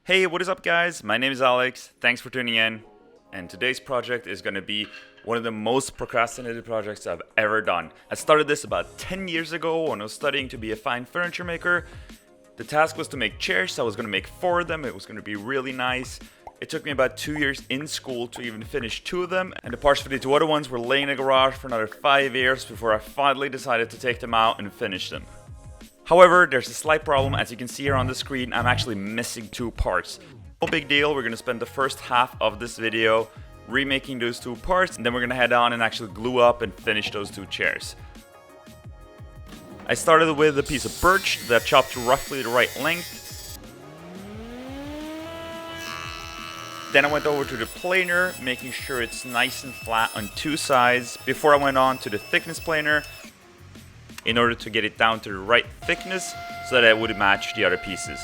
Hey, what is up guys? My name is Alex, thanks for tuning in, and today's project is going to be one of the most procrastinated projects I've ever done. I started this about 10 years ago when I was studying to be a fine furniture maker. The task was to make chairs, so I was going to make 4 of them, it was going to be really nice. It took me about 2 years in school to even finish 2 of them, and the parts for the 2 other ones were laying in the garage for another 5 years before I finally decided to take them out and finish them. However, there's a slight problem. As you can see here on the screen, I'm actually missing 2 parts. No big deal, we're going to spend the first half of this video remaking those 2 parts, and then we're going to head on and actually glue up and finish those 2 chairs. I started with a piece of birch that chopped to roughly the right length. Then I went over to the planer, making sure it's nice and flat on 2 sides before I went on to the thickness planer, in order to get it down to the right thickness so that it would match the other pieces.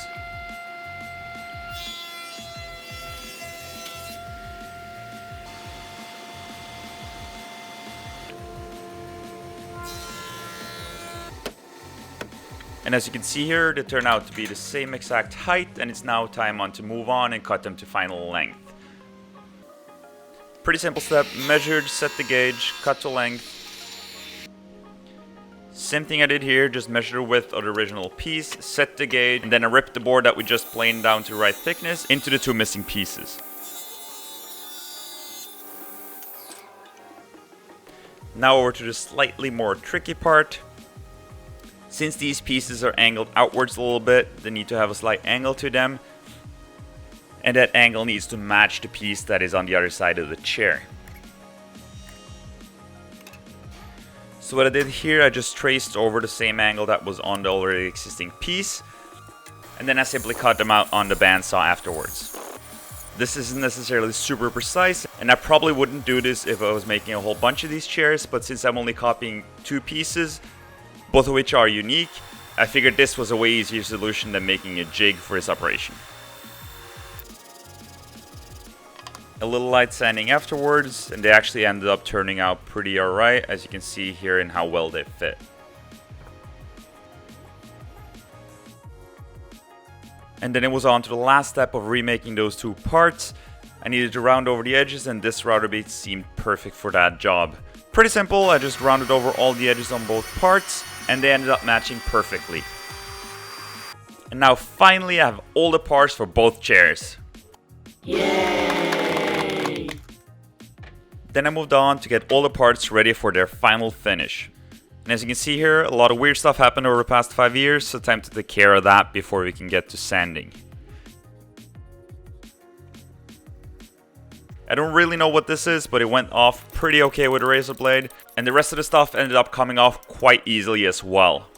And as you can see here, they turn out to be the same exact height, and it's now time to move on and cut them to final length. Pretty simple step: measured, set the gauge, cut to length. Same thing I did here, just measure the width of the original piece, set the gauge, and then I ripped the board that we just planed down to the right thickness into the 2 missing pieces. Now over to the slightly more tricky part. Since these pieces are angled outwards a little bit, they need to have a slight angle to them, and that angle needs to match the piece that is on the other side of the chair. So what I did here, I just traced over the same angle that was on the already existing piece, and then I simply cut them out on the bandsaw afterwards. This isn't necessarily super precise, and I probably wouldn't do this if I was making a whole bunch of these chairs, but since I'm only copying 2 pieces, both of which are unique, I figured this was a way easier solution than making a jig for this operation. A little light sanding afterwards, and they actually ended up turning out pretty alright, as you can see here in how well they fit. And then it was on to the last step of remaking those 2 parts. I needed to round over the edges, and this router base seemed perfect for that job. Pretty simple, I just rounded over all the edges on both parts, and they ended up matching perfectly. And now finally I have all the parts for both chairs. Yay! Then I moved on to get all the parts ready for their final finish. And as you can see here, a lot of weird stuff happened over the past 5 years, so time to take care of that before we can get to sanding. I don't really know what this is, but it went off pretty okay with a razor blade, and the rest of the stuff ended up coming off quite easily as well.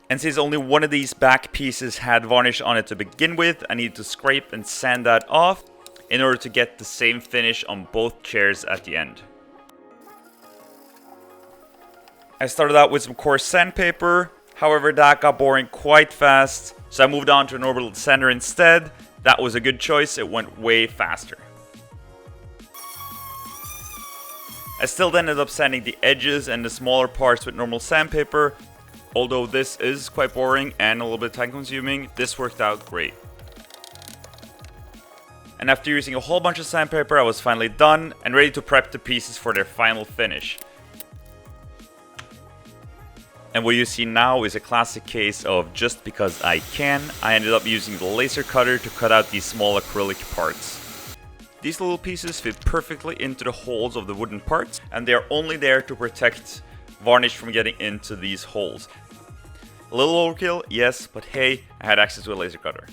And since only one of these back pieces had varnish on it to begin with, I needed to scrape and sand that off in order to get the same finish on both chairs at the end. I started out with some coarse sandpaper, however that got boring quite fast, so I moved on to an orbital sander instead. That was a good choice, it went way faster. I still ended up sanding the edges and the smaller parts with normal sandpaper. Although this is quite boring and a little bit time consuming, this worked out great. And after using a whole bunch of sandpaper, I was finally done and ready to prep the pieces for their final finish. And what you see now is a classic case of just because I can. I ended up using the laser cutter to cut out these small acrylic parts. These little pieces fit perfectly into the holes of the wooden parts, and they are only there to protect varnish from getting into these holes. A little overkill, yes, but hey, I had access to a laser cutter.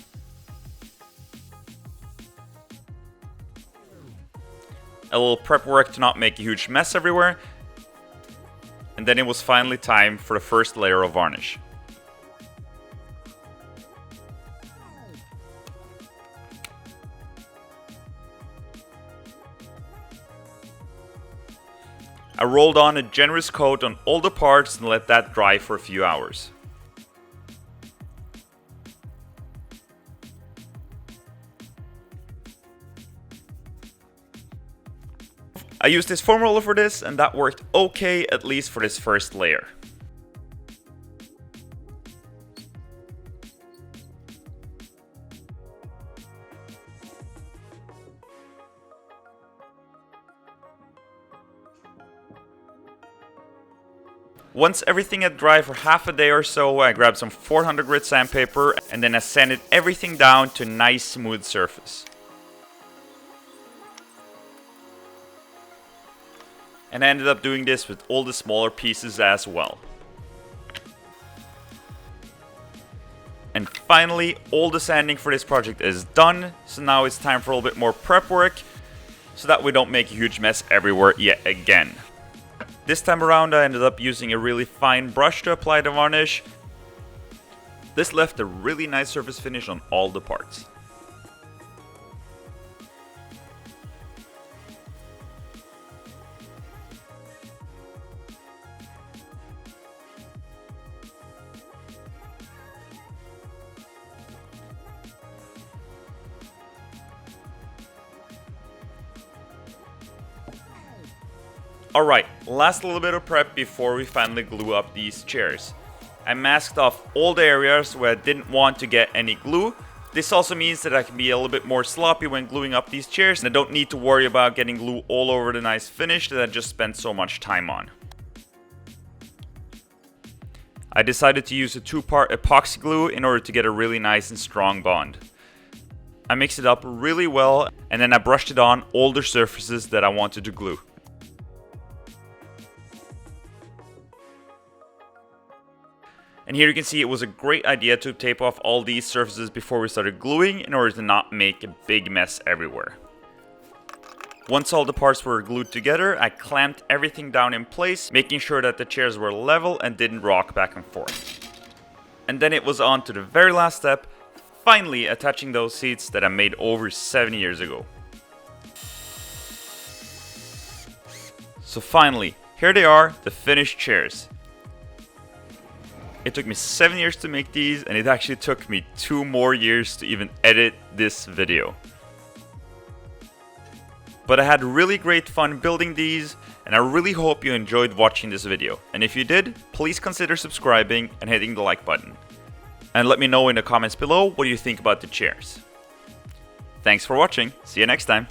A little prep work to not make a huge mess everywhere, and then it was finally time for the first layer of varnish. I rolled on a generous coat on all the parts and let that dry for a few hours. I used this foam roller for this, and that worked okay, at least for this first layer. Once everything had dried for half a day or so, I grabbed some 400 grit sandpaper and then I sanded everything down to a nice smooth surface. And I ended up doing this with all the smaller pieces as well. And finally, all the sanding for this project is done, so now it's time for a little bit more prep work, so that we don't make a huge mess everywhere yet again. This time around I ended up using a really fine brush to apply the varnish. This left a really nice surface finish on all the parts. Alright, last little bit of prep before we finally glue up these chairs. I masked off all the areas where I didn't want to get any glue. This also means that I can be a little bit more sloppy when gluing up these chairs, and I don't need to worry about getting glue all over the nice finish that I just spent so much time on. I decided to use a 2-part epoxy glue in order to get a really nice and strong bond. I mixed it up really well, and then I brushed it on all the surfaces that I wanted to glue. And here you can see it was a great idea to tape off all these surfaces before we started gluing in order to not make a big mess everywhere. Once all the parts were glued together, I clamped everything down in place, making sure that the chairs were level and didn't rock back and forth. And then it was on to the very last step, finally attaching those seats that I made over 7 years ago. So finally, here they are, the finished chairs. It took me 7 years to make these, and it actually took me 2 more years to even edit this video. But I had really great fun building these, and I really hope you enjoyed watching this video. And if you did, please consider subscribing and hitting the like button. And let me know in the comments below what you think about the chairs. Thanks for watching, see you next time.